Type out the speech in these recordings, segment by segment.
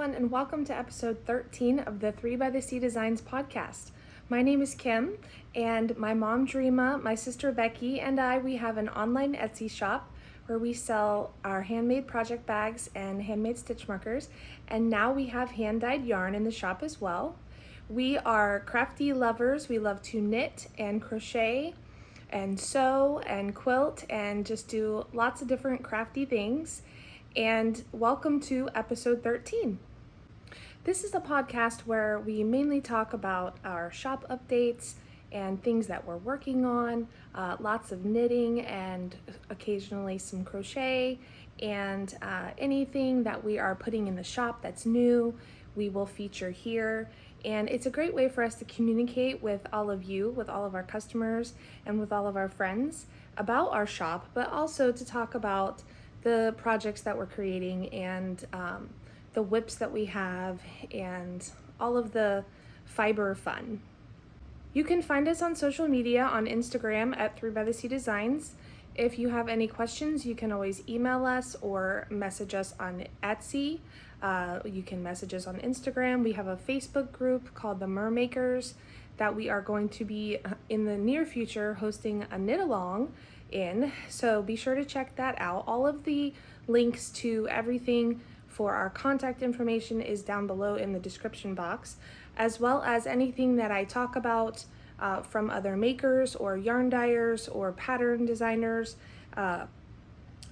everyone, and welcome to episode 13 of the 3 by the Sea Designs podcast. My name is Kim, and my mom Dreama, my sister Becky, and we have an online Etsy shop where we sell our handmade project bags and handmade stitch markers, and now we have hand-dyed yarn in the shop as well. We are crafty lovers. We love to knit and crochet and sew and quilt and just do lots of different crafty things. And welcome to episode 13. This is a podcast where we mainly talk about our shop updates and things that we're working on, lots of knitting and occasionally some crochet, and anything that we are putting in the shop that's new, we will feature here. And it's a great way for us to communicate with all of you, with all of our customers, and with all of our friends about our shop, but also to talk about the projects that we're creating and the whips that we have and all of the fiber fun. You can find us on social media on Instagram at 3 by the Sea Designs. If you have any questions, you can always email us or message us on Etsy. You can message us on Instagram. We have a Facebook group called the Mermakers that we are going to be in the near future hosting a knit along in, so be sure to check that out. All of the links to everything for our contact information is down below in the description box, as well as anything that I talk about from other makers or yarn dyers or pattern designers.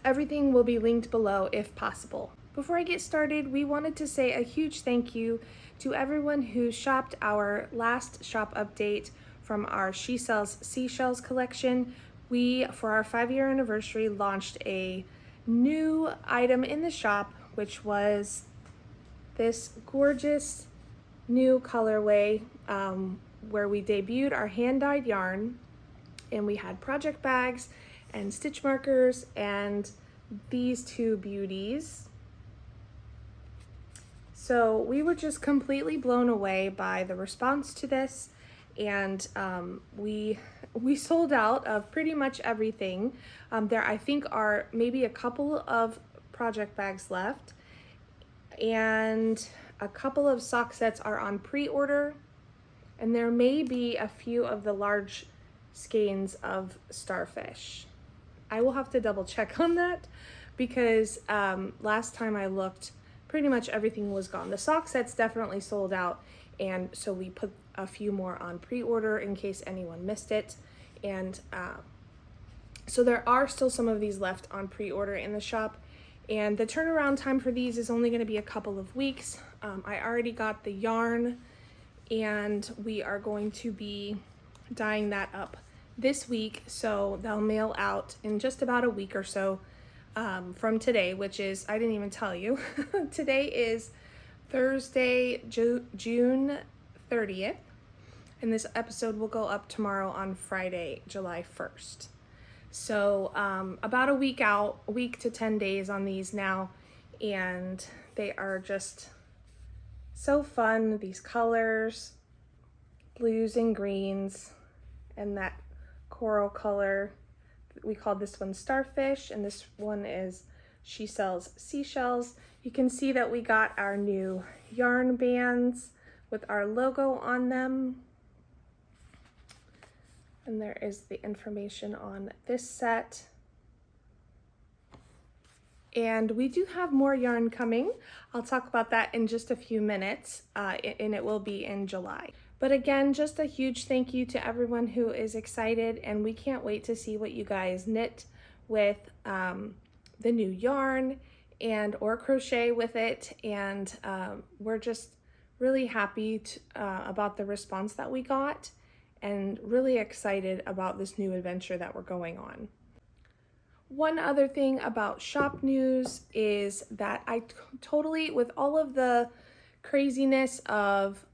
Everything will be linked below if possible. Before I get started, we wanted to say a huge thank you to everyone who shopped our last shop update from our She Sells Seashells collection. We, for our 5-year anniversary, launched a new item in the shop, which was this gorgeous new colorway where we debuted our hand-dyed yarn, and we had project bags and stitch markers and these two beauties. So we were just completely blown away by the response to this, and we sold out of pretty much everything. There I think are maybe a couple of project bags left, and a couple of sock sets are on pre-order, and there may be a few of the large skeins of starfish. I will have to double check on that because last time I looked, pretty much everything was gone. The sock sets definitely sold out, and so we put a few more on pre-order in case anyone missed it. And so there are still some of these left on pre-order in the shop, and the turnaround time for these is only going to be a couple of weeks. I already got the yarn, and we are going to be dyeing that up this week, so they'll mail out in just about a week or so from today, which is, I didn't even tell you, today is Thursday, June 30th, and this episode will go up tomorrow on Friday, July 1st. So about a week out, a week to 10 days on these now, and they are just so fun. These colors, blues and greens, and that coral color. We called this one Starfish, and this one is She Sells Seashells. You can see that we got our new yarn bands with our logo on them. And there is the information on this set. And we do have more yarn coming. I'll talk about that in just a few minutes, and it will be in July. But again, just a huge thank you to everyone who is excited, and we can't wait to see what you guys knit with the new yarn and or crochet with it. And we're just really happy about the response that we got, and really excited about this new adventure that we're going on. One other thing about shop news is that I totally, with all of the craziness of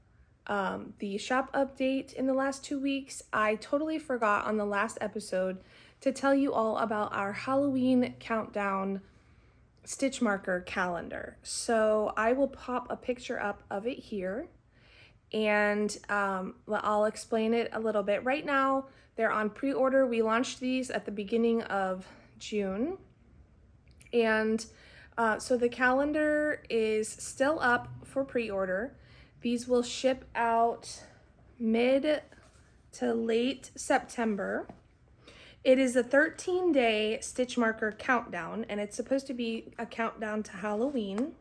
the shop update in the last 2 weeks, I totally forgot on the last episode to tell you all about our Halloween countdown stitch marker calendar. So I will pop a picture up of it here, and I'll explain it a little bit. Right now, they're on pre-order. We launched these at the beginning of June, and So the calendar is still up for pre-order. These will ship out mid to late September. It is a 13-day stitch marker countdown, and it's supposed to be a countdown to Halloween.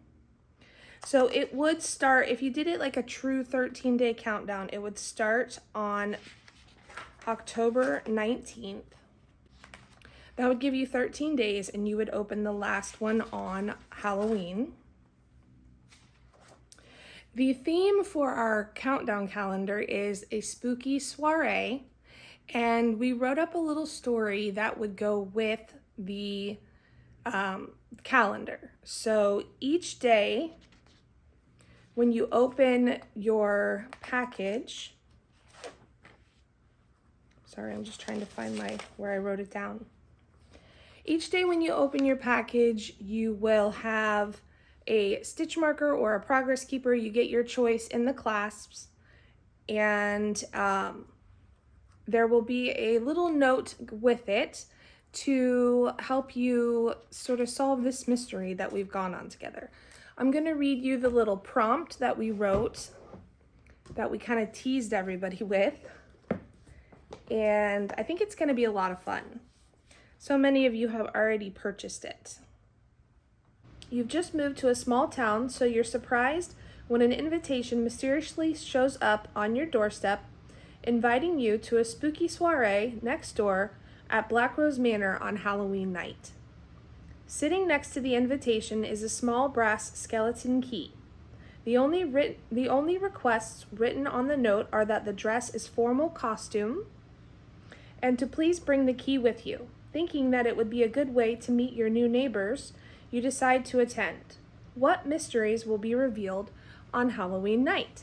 So it would start, if you did it like a true 13-day countdown, it would start on October 19th. That would give you 13 days, and you would open the last one on Halloween. The theme for our countdown calendar is a spooky soiree, and we wrote up a little story that would go with the calendar. So each day, when you open your package, sorry, I'm just trying to find where I wrote it down. Each day when you open your package, you will have a stitch marker or a progress keeper. You get your choice in the clasps, and there will be a little note with it to help you sort of solve this mystery that we've gone on together. I'm going to read you the little prompt that we wrote, that we kind of teased everybody with, and I think it's going to be a lot of fun. So many of you have already purchased it. You've just moved to a small town, so you're surprised when an invitation mysteriously shows up on your doorstep, inviting you to a spooky soiree next door at Black Rose Manor on Halloween night. Sitting next to the invitation is a small brass skeleton key. The only requests written on the note are that the dress is formal costume, and to please bring the key with you. Thinking that it would be a good way to meet your new neighbors, you decide to attend. What mysteries will be revealed on Halloween night?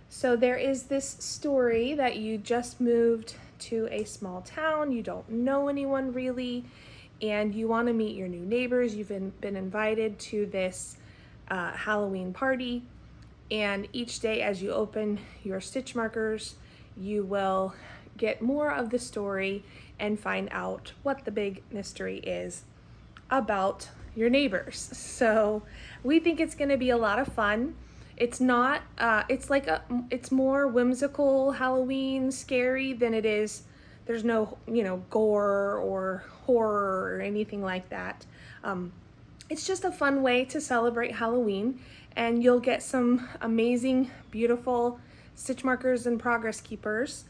So there is this story that you just moved to a small town, you don't know anyone really, and you want to meet your new neighbors. You've been invited to this Halloween party, and each day as you open your stitch markers, you will get more of the story and find out what the big mystery is about your neighbors. So we think it's going to be a lot of fun. It's not, it's more whimsical Halloween scary than it is. There's no, gore or horror or anything like that. It's just a fun way to celebrate Halloween, and you'll get some amazing, beautiful stitch markers and progress keepers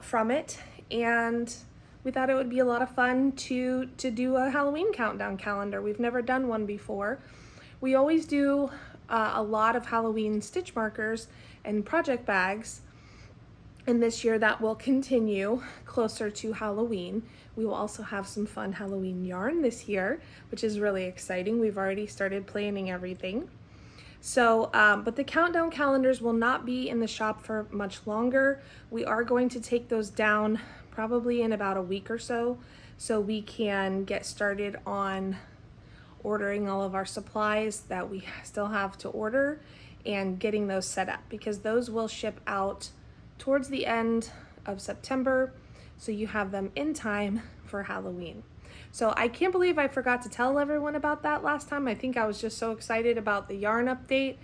from it. And we thought it would be a lot of fun to do a Halloween countdown calendar. We've never done one before. We always do a lot of Halloween stitch markers and project bags, and this year that will continue closer to Halloween. We will also have some fun Halloween yarn this year, which is really exciting. We've already started planning everything. So, but the countdown calendars will not be in the shop for much longer. We are going to take those down probably in about a week or so we can get started on ordering all of our supplies that we still have to order and getting those set up, because those will ship out towards the end of September, so you have them in time for Halloween. So I can't believe I forgot to tell everyone about that last time. I think I was just so excited about the yarn update,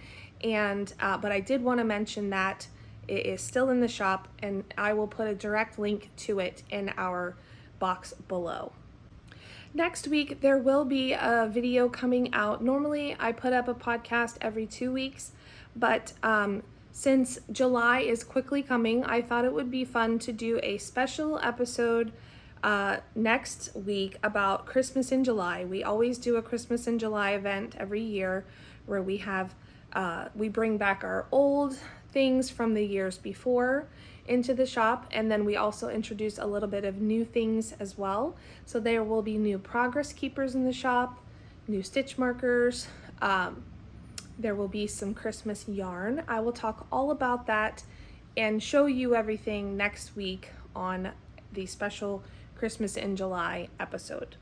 and but I did want to mention that it is still in the shop, and I will put a direct link to it in our box below. Next week, there will be a video coming out. Normally, I put up a podcast every 2 weeks, but since July is quickly coming, I thought it would be fun to do a special episode next week about Christmas in July. We always do a Christmas in July event every year where we have we bring back our old things from the years before into the shop, and then we also introduce a little bit of new things as well. So there will be new progress keepers in the shop, new stitch markers, there will be some Christmas yarn. I will talk all about that and show you everything next week on the special Christmas in July episode.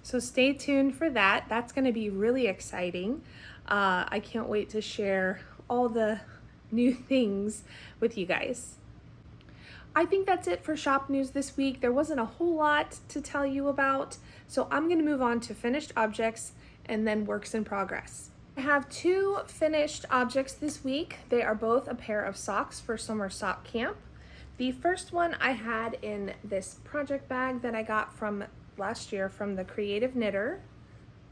So stay tuned for that. That's going to be really exciting. I can't wait to share all the new things with you guys. I think that's it for shop news this week. There wasn't a whole lot to tell you about, so I'm going to move on to finished objects and then works in progress. I have 2 finished objects this week. They are both a pair of socks for summer sock camp. The first one I had in this project bag that I got from last year from the Creative Knitter.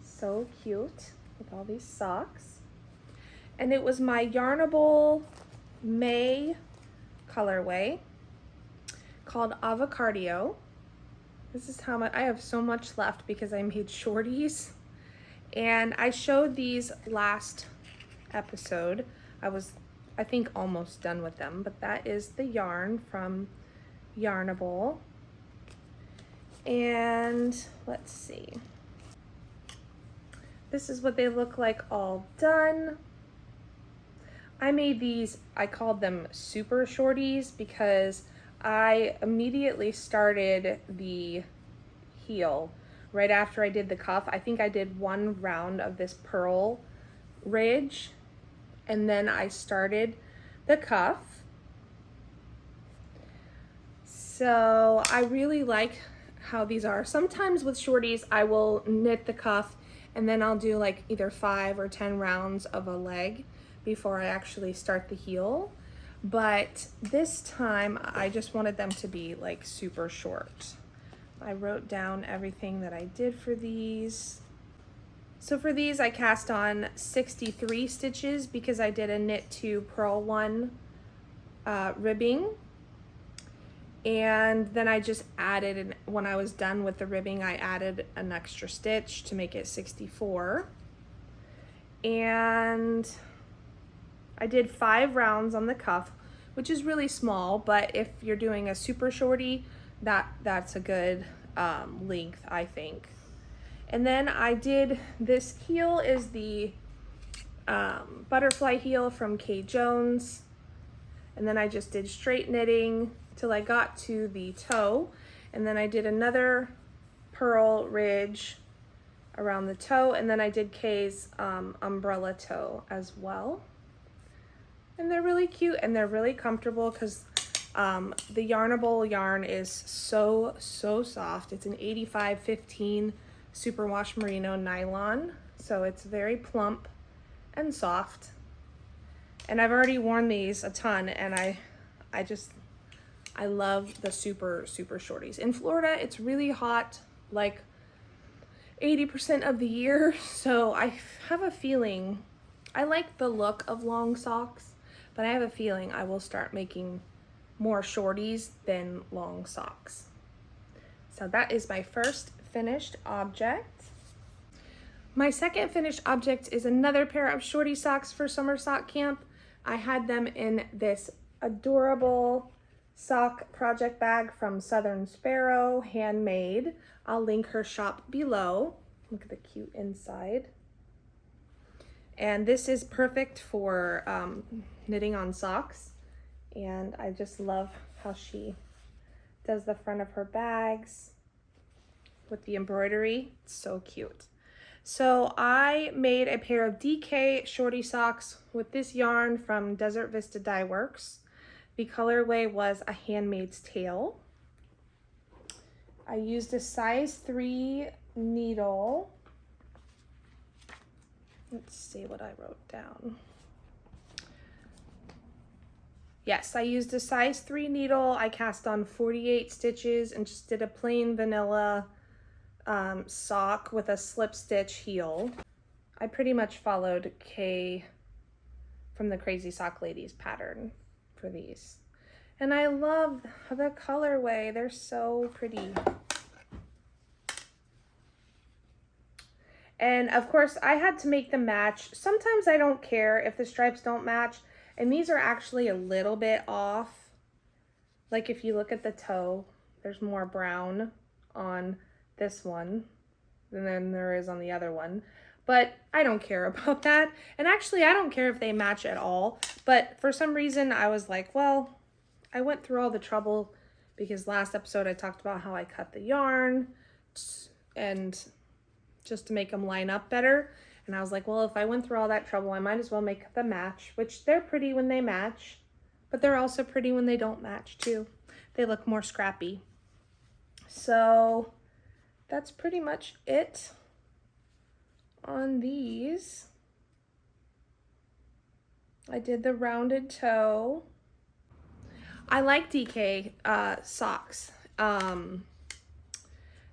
So cute with all these socks. And it was my Yarnable May colorway called Ocotillo. This is how much, I have so much left because I made shorties. And I showed these last episode. I think almost done with them, but that is the yarn from Yarnable. And let's see. This is what they look like all done. I made these, I called them super shorties because I immediately started the heel right after I did the cuff. I think I did 1 round of this purl ridge and then I started the cuff. So I really like how these are. Sometimes with shorties I will knit the cuff and then I'll do like either 5 or 10 rounds of a leg before I actually start the heel. But this time I just wanted them to be like super short. I wrote down everything that I did for these. So for these I cast on 63 stitches because I did a knit 2 purl 1 ribbing. And then I just added, and when I was done with the ribbing, I added an extra stitch to make it 64. And I did 5 rounds on the cuff, which is really small, but if you're doing a super shorty, that's a good length, I think. And then I did, this heel is the butterfly heel from K. Jones. And then I just did straight knitting till I got to the toe. And then I did another purl ridge around the toe. And then I did K's umbrella toe as well. And they're really cute and they're really comfortable because the Yarnable yarn is so soft. It's an 85-15 superwash merino nylon. So it's very plump and soft. And I've already worn these a ton and I love the super shorties. In Florida, it's really hot, like 80% of the year. So I have a feeling, I like the look of long socks, but I have a feeling I will start making more shorties than long socks. So that is my first finished object. My second finished object is another pair of shorty socks for summer sock camp. I had them in this adorable sock project bag from Southern Sparrow, handmade. I'll link her shop below. Look at the cute inside. And this is perfect for knitting on socks. And I just love how she does the front of her bags with the embroidery. It's so cute. So I made a pair of DK shorty socks with this yarn from Desert Vista Dyeworks. The colorway was a Handmaid's Tale. I used a size 3 needle. Let's see what I wrote down. Yes, I used a size 3 needle. I cast on 48 stitches and just did a plain vanilla sock with a slip stitch heel. I pretty much followed Kay from the Crazy Sock Ladies pattern for these. And I love the colorway. They're so pretty. And of course I had to make them match. Sometimes I don't care if the stripes don't match. And these are actually a little bit off. Like if you look at the toe, there's more brown on this one than there is on the other one. But I don't care about that. And actually, I don't care if they match at all. But for some reason, I was like, well, I went through all the trouble because last episode I talked about how I cut the yarn and just to make them line up better. And I was like, well, if I went through all that trouble, I might as well make them match, which they're pretty when they match, but they're also pretty when they don't match too. They look more scrappy. So that's pretty much it on these, I did the rounded toe. I like DK socks.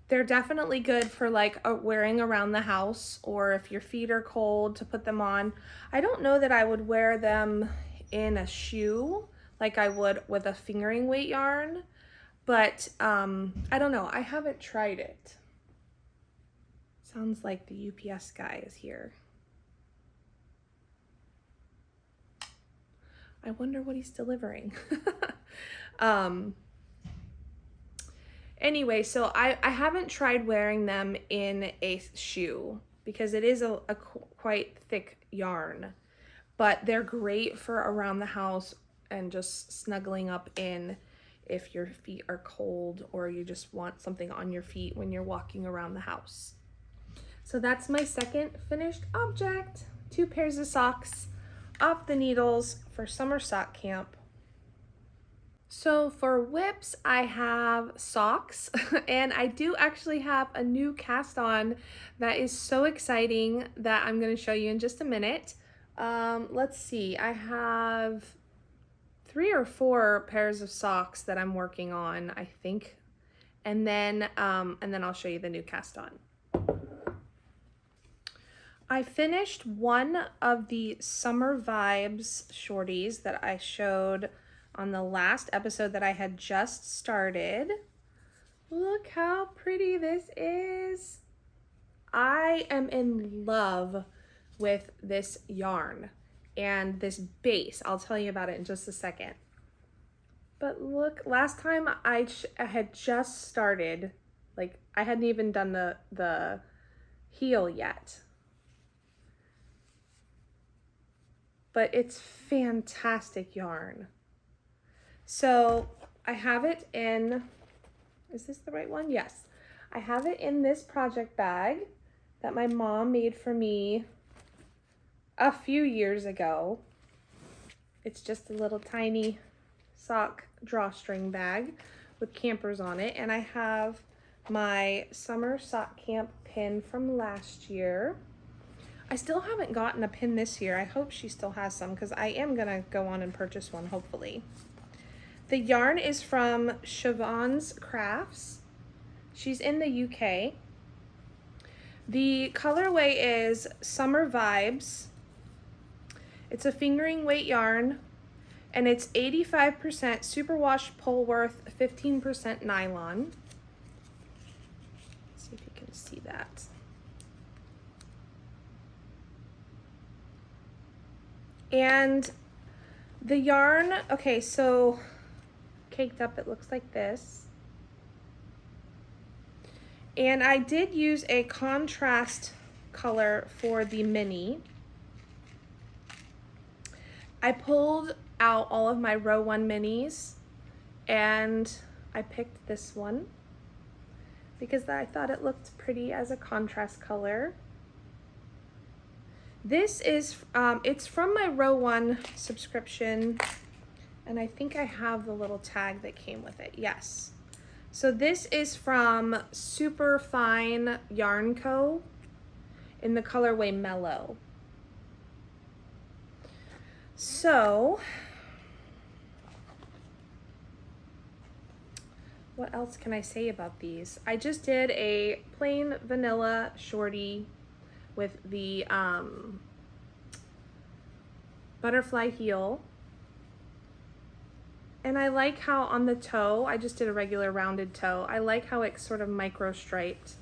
They're definitely good for like wearing around the house, or if your feet are cold to put them on. I don't know that I would wear them in a shoe like I would with a fingering weight yarn, but I don't know. I haven't tried it. Sounds like the UPS guy is here. I wonder what he's delivering. Anyway, so I haven't tried wearing them in a shoe because it is a quite thick yarn, but they're great for around the house and just snuggling up in if your feet are cold or you just want something on your feet when you're walking around the house. So that's my second finished object. 2 pairs of socks off the needles for summer sock camp. So for whips, I have socks, and I do actually have a new cast on that is so exciting that I'm going to show you in just a minute. Let's see, I have 3 or 4 pairs of socks that I'm working on, I think, and then I'll show you the new cast on. I finished one of the Summer Vibes shorties that I showed on the last episode that I had just started. Look how pretty this is. I am in love with this yarn and this base. I'll tell you about it in just a second. But look, last time I had just started, like I hadn't even done the heel yet. But it's fantastic yarn. So I have it in, is this the right one? Yes. I have it in this project bag that my mom made for me a few years ago. It's just a little tiny sock drawstring bag with campers on it. And I have my summer sock camp pin from last year. I still haven't gotten a pin this year. I hope she still has some because I am gonna go on and purchase one, hopefully. The yarn is from Siobhan's Crafts. She's in the UK. The colorway is Summer Vibes. It's a fingering weight yarn, and it's 85% superwash Polworth, 15% nylon. Let's see if you can see that. And the yarn, okay, so caked up, it looks like this. And I did use a contrast color for the mini. I pulled out all of my row 1 minis and I picked this one because I thought it looked pretty as a contrast color. This is, it's from my row 1 subscription, and I think I have the little tag that came with it, yes. So this is from Super Fine Yarn Co. in the colorway Mellow. So, what else can I say about these? I just did a plain vanilla shorty with the butterfly heel. And I like how on the toe, I just did a regular rounded toe. I like how it's sort of micro striped.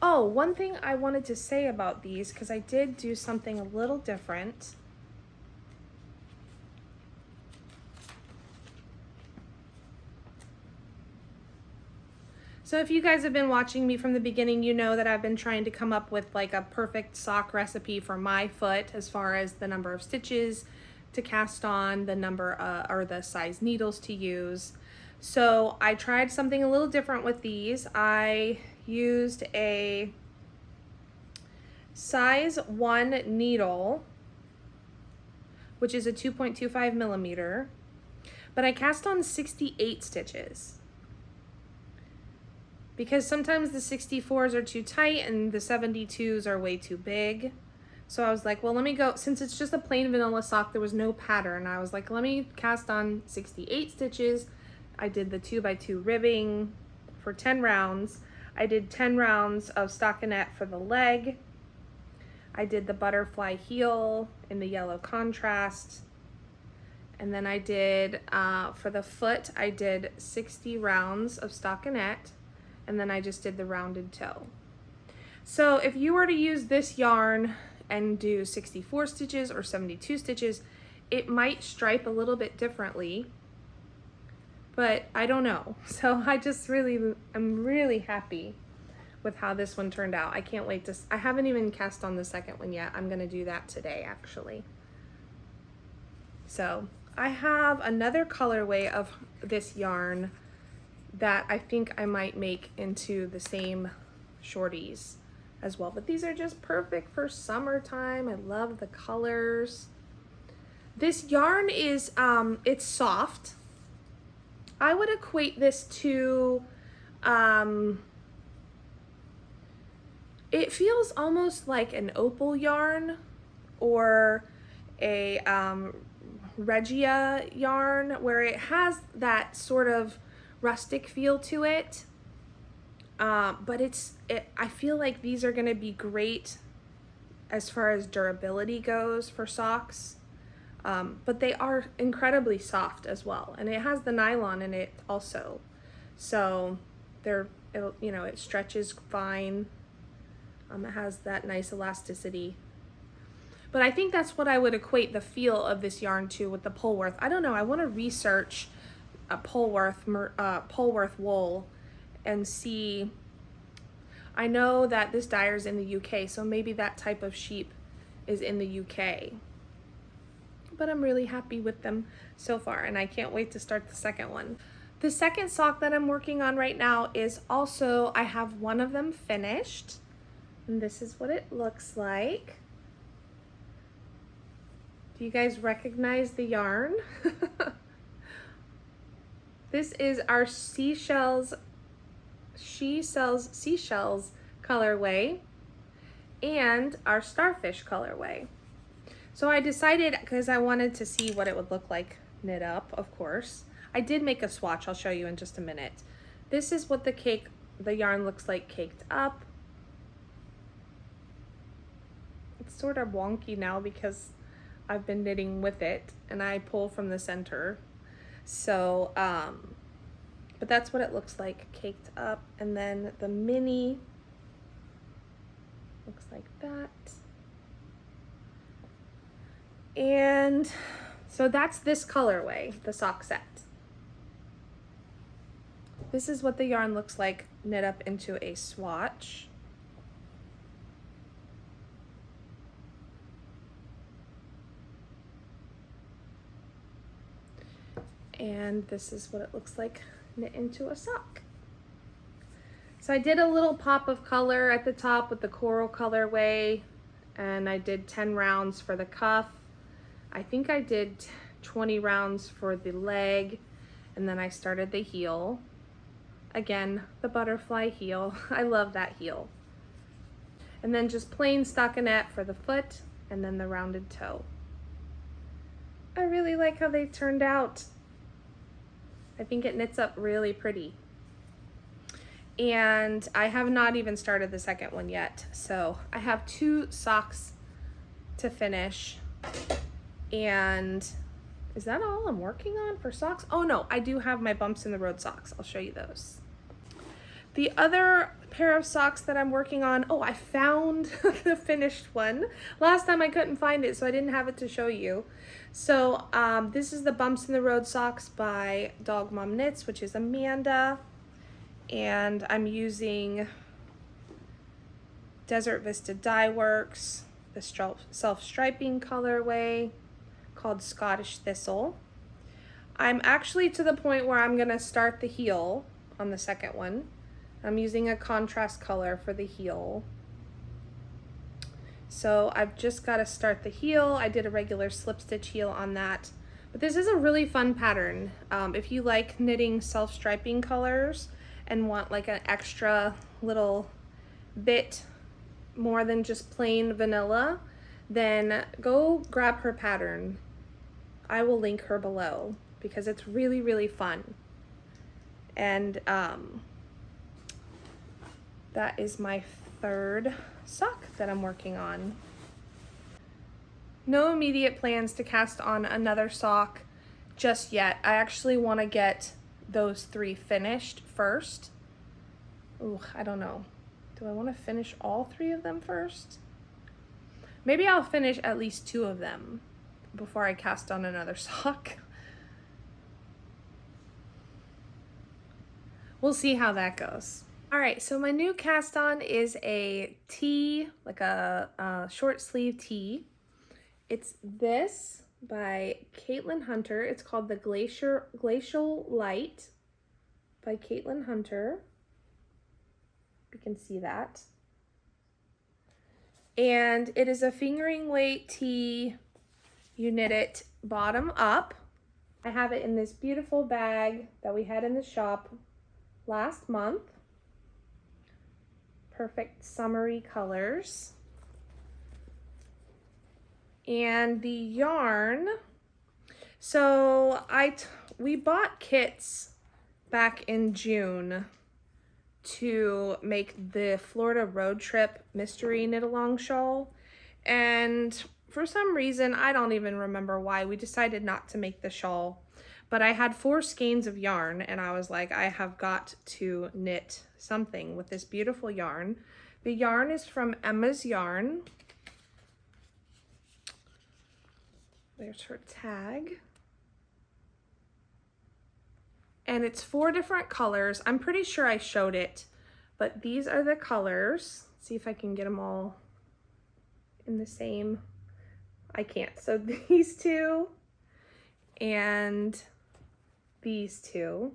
Oh, one thing I wanted to say about these, because I did do something a little different. So if you guys have been watching me from the beginning, you know that I've been trying to come up with like a perfect sock recipe for my foot as far as the number of stitches to cast on, the number or the size needles to use. So I tried something a little different with these. I used a size 1 needle, which is a 2.25 millimeter, but I cast on 68 stitches. because sometimes the 64s are too tight and the 72s are way too big. So I was like, well, let me go, since it's just a plain vanilla sock, there was no pattern. I was like, let me cast on 68 stitches. I did the 2x2 ribbing for 10 rounds. I did 10 rounds of stockinette for the leg. I did the butterfly heel in the yellow contrast. And then I did, for the foot, I did 60 rounds of stockinette. And then I just did the rounded toe. So if you were to use this yarn and do 64 stitches or 72 stitches, it might stripe a little bit differently, but I don't know. So I'm really happy with how this one turned out. I can't wait to, I haven't even cast on the second one yet. I'm gonna do that today, actually. So I have another colorway of this yarn that I think I might make into the same shorties as well, but these are just perfect for summertime. I love the colors. This yarn is it's soft. I would equate this to it feels almost like an opal yarn or a Regia yarn, where it has that sort of rustic feel to it. But I feel like these are going to be great as far as durability goes for socks. But they are incredibly soft as well. And it has the nylon in it also. So it stretches fine. It has that nice elasticity. But I think that's what I would equate the feel of this yarn to with the Polworth. I don't know, I want to research a Polworth wool and see. I know that this dyer's in the UK, so maybe that type of sheep is in the UK. But I'm really happy with them so far, and I can't wait to start the second one. The second sock that I'm working on right now is also, I have one of them finished, and this is what it looks like. Do you guys recognize the yarn? This is our seashells. She sells seashells colorway and our starfish colorway. So I decided, because I wanted to see what it would look like knit up, of course. I did make a swatch, I'll show you in just a minute. This is what the yarn looks like caked up. It's sort of wonky now because I've been knitting with it and I pull from the center. So, but that's what it looks like caked up. And then the mini looks like that. And so that's this colorway, the sock set. This is what the yarn looks like knit up into a swatch. And this is what it looks like knit into a sock. So I did a little pop of color at the top with the coral colorway, and I did 10 rounds for the cuff. I think I did 20 rounds for the leg, and then I started the heel. Again, the butterfly heel. I love that heel. And then just plain stockinette for the foot, and then the rounded toe. I really like how they turned out. I think it knits up really pretty. And I have not even started the second one yet. So I have 2 socks to finish. And is that all I'm working on for socks? Oh no, I do have my bumps in the road socks. I'll show you those. The other pair of socks that I'm working on, oh, I found the finished one. Last time I couldn't find it, so I didn't have it to show you. So this is the Bumps in the Road socks by Dog Mom Knits, which is Amanda. And I'm using Desert Vista Dyeworks, the self-striping colorway called Scottish Thistle. I'm actually to the point where I'm gonna start the heel on the second one. I'm using a contrast color for the heel. So I've just got to start the heel. I did a regular slip stitch heel on that. But this is a really fun pattern. If you like knitting self-striping colors and want like an extra little bit more than just plain vanilla, then go grab her pattern. I will link her below because it's really, really fun. And that is my third sock that I'm working on. No immediate plans to cast on another sock just yet. I actually want to get those 3 finished first. Ooh, I don't know. Do I want to finish all 3 of them first? Maybe I'll finish at least 2 of them before I cast on another sock. We'll see how that goes. All right, so my new cast on is a tee, like a short sleeve tee. It's this by Caitlin Hunter. It's called the Glacial Light by Caitlin Hunter. You can see that. And it is a fingering weight tee. You knit it bottom up. I have it in this beautiful bag that we had in the shop last month. Perfect summery colors. And the yarn, so we bought kits back in June to make the Florida road trip mystery knit along shawl, and for some reason, I don't even remember why, we decided not to make the shawl. But I had 4 skeins of yarn and I was like, I have got to knit something with this beautiful yarn. The yarn is from Emma's Yarn. There's her tag. And it's 4 different colors. I'm pretty sure I showed it, but these are the colors. Let's see if I can get them all in the same. I can't. So these 2 and these 2.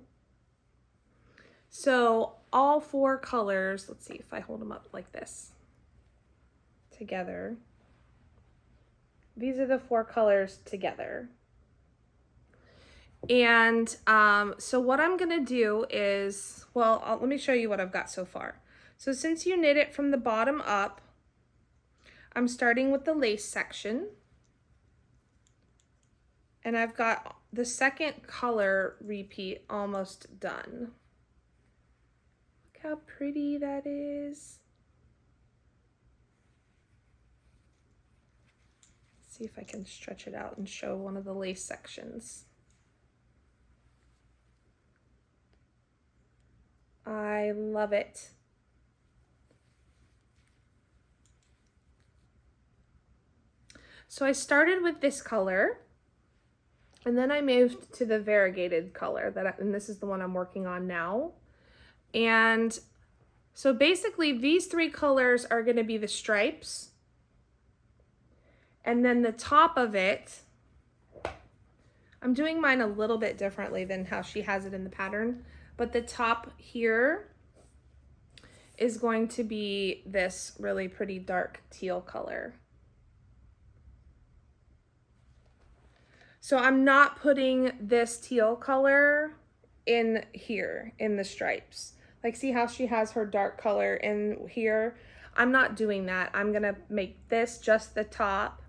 So all 4 colors, let's see if I hold them up like this together. These are the 4 colors together. And so what I'm gonna do is, well, let me show you what I've got so far. So since you knit it from the bottom up, I'm starting with the lace section. And I've got the second color repeat almost done. Look how pretty that is. Let's see if I can stretch it out and show one of the lace sections. I love it. So I started with this color. And then I moved to the variegated color, and this is the one I'm working on now. And so basically these 3 colors are gonna be the stripes. And then the top of it, I'm doing mine a little bit differently than how she has it in the pattern, but the top here is going to be this really pretty dark teal color. So I'm not putting this teal color in here in the stripes. Like, see how she has her dark color in here? I'm not doing that. I'm gonna make this just the top,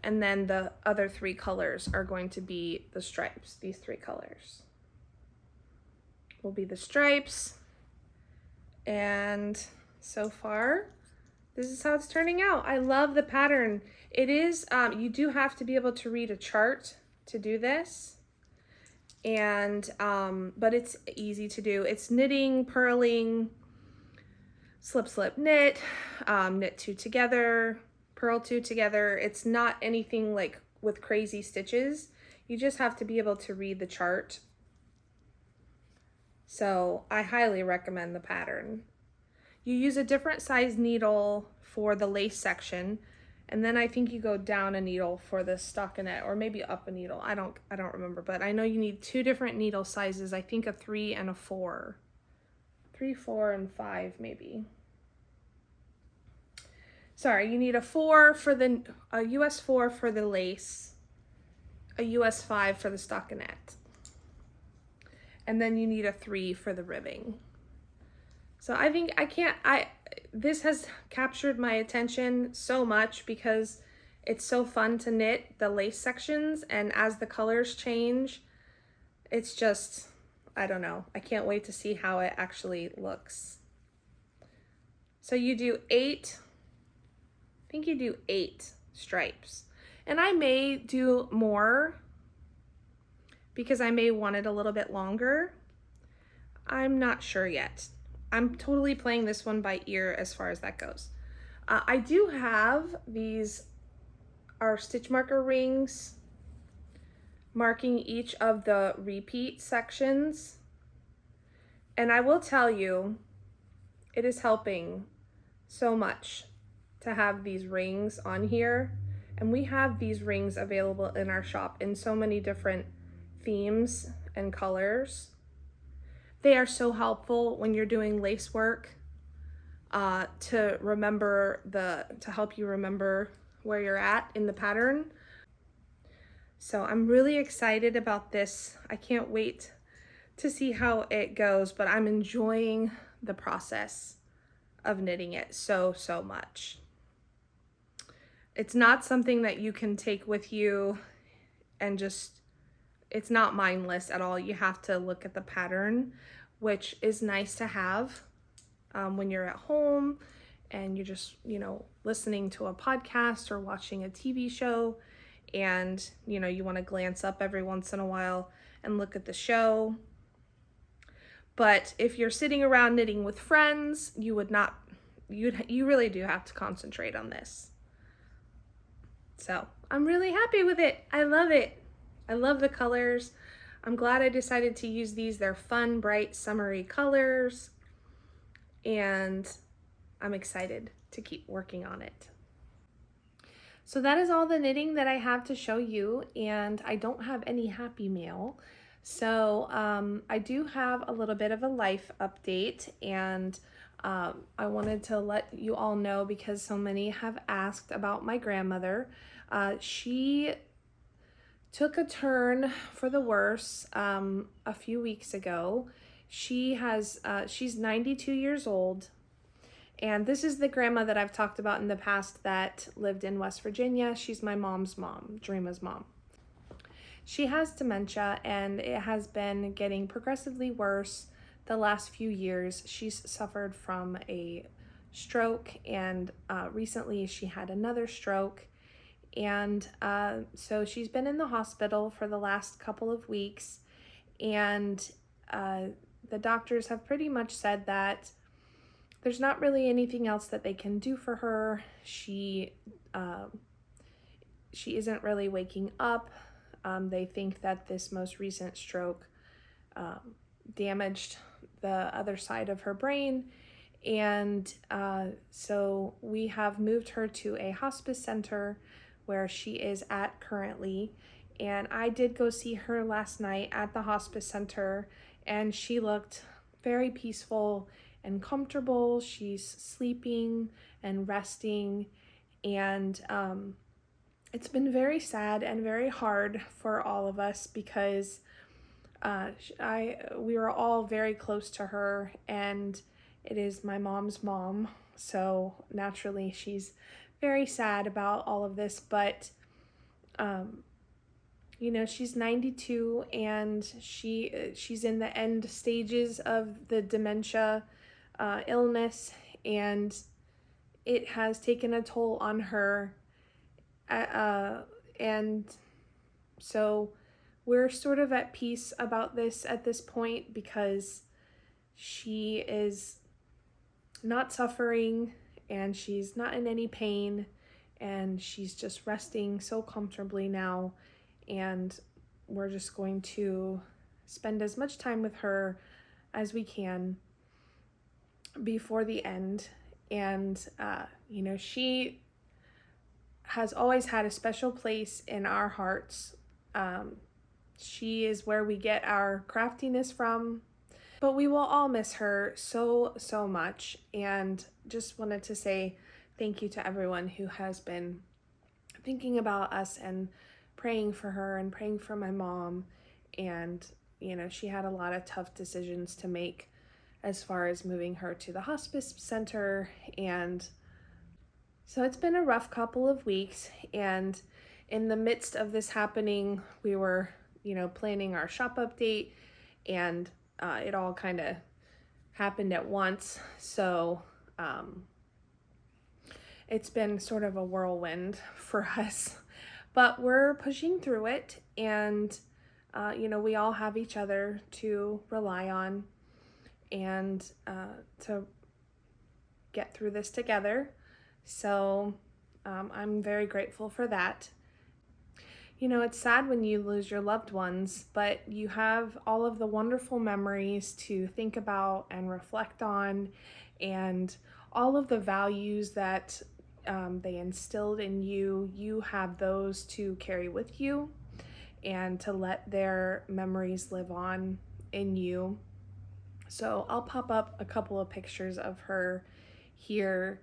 and then the other 3 colors are going to be the stripes. These 3 colors will be the stripes. And so far, this is how it's turning out. I love the pattern. It is, you do have to be able to read a chart to do this. And, but it's easy to do. It's knitting, purling, slip, slip, knit, knit 2 together, purl 2 together. It's not anything like with crazy stitches. You just have to be able to read the chart. So I highly recommend the pattern. You use a different size needle for the lace section, and then I think you go down a needle for the stockinette, or maybe up a needle. I don't remember, but I know you need 2 different needle sizes. I think a 3 and a 4. 3, 4, and 5 maybe. Sorry, you need a 4 for a US 4 for the lace, a US 5 for the stockinette, and then you need a 3 for the ribbing. So I think this has captured my attention so much because it's so fun to knit the lace sections, and as the colors change, it's just, I don't know. I can't wait to see how it actually looks. So you do 8, I think you do 8 stripes. And I may do more because I may want it a little bit longer. I'm not sure yet. I'm totally playing this one by ear as far as that goes. I do have these are stitch marker rings marking each of the repeat sections. And I will tell you, it is helping so much to have these rings on here. And we have these rings available in our shop in so many different themes and colors. They are so helpful when you're doing lace work to help you remember where you're at in the pattern. So I'm really excited about this. I can't wait to see how it goes, but I'm enjoying the process of knitting it so much. It's not something that you can take with you and just, it's not mindless at all. You have to look at the pattern, which is nice to have when you're at home and you're just, listening to a podcast or watching a TV show, and, you want to glance up every once in a while and look at the show. But if you're sitting around knitting with friends, you really do have to concentrate on this. So I'm really happy with it. I love it. I love the colors. I'm glad I decided to use these. They're fun, bright, summery colors. And I'm excited to keep working on it. So that is all the knitting that I have to show you, and I don't have any happy mail. So I do have a little bit of a life update, and I wanted to let you all know because so many have asked about my grandmother. She took a turn for the worse a few weeks ago. She's 92 years old. And this is the grandma that I've talked about in the past that lived in West Virginia. She's my mom's mom, Dreama's mom. She has dementia, and it has been getting progressively worse the last few years. She's suffered from a stroke, and recently she had another stroke. And so she's been in the hospital for the last couple of weeks, and the doctors have pretty much said that there's not really anything else that they can do for her. She isn't really waking up. They think that this most recent stroke damaged the other side of her brain. And so we have moved her to a hospice center where she is at currently. And I did go see her last night at the hospice center, and she looked very peaceful and comfortable. She's sleeping and resting, and it's been very sad and very hard for all of us because we were all very close to her, and it is my mom's mom, so naturally she's very sad about all of this. But she's 92, and she's in the end stages of the dementia illness, and it has taken a toll on her, and so we're sort of at peace about this at this point because she is not suffering and she's not in any pain, and she's just resting so comfortably now, and we're just going to spend as much time with her as we can before the end. And she has always had a special place in our hearts. She is where we get our craftiness from, but we will all miss her so much. And just wanted to say thank you to everyone who has been thinking about us and praying for her and praying for my mom. And she had a lot of tough decisions to make as far as moving her to the hospice center. And so it's been a rough couple of weeks, and in the midst of this happening, we were, planning our shop update, and it all kind of happened at once. So it's been sort of a whirlwind for us, but we're pushing through it, and we all have each other to rely on and to get through this together. So I'm very grateful for that. It's sad when you lose your loved ones, but you have all of the wonderful memories to think about and reflect on, and all of the values that they instilled in you. You have those to carry with you and to let their memories live on in you. So I'll pop up a couple of pictures of her here.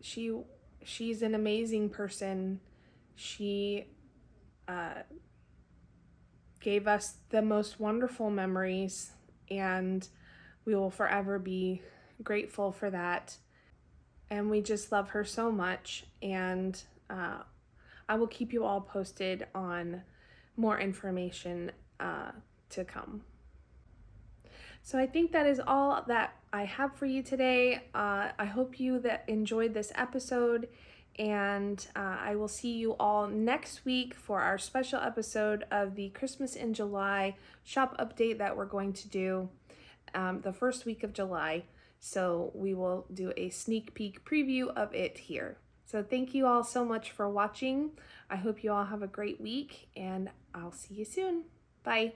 She's an amazing person. She gave us the most wonderful memories, and we will forever be grateful for that. And we just love her so much, and I will keep you all posted on more information to come. So I think that is all that I have for you today. I hope you enjoyed this episode, and I will see you all next week for our special episode of the Christmas in July shop update that we're going to do the first week of July. So we will do a sneak peek preview of it here. So thank you all so much for watching. I hope you all have a great week, and I'll see you soon. Bye.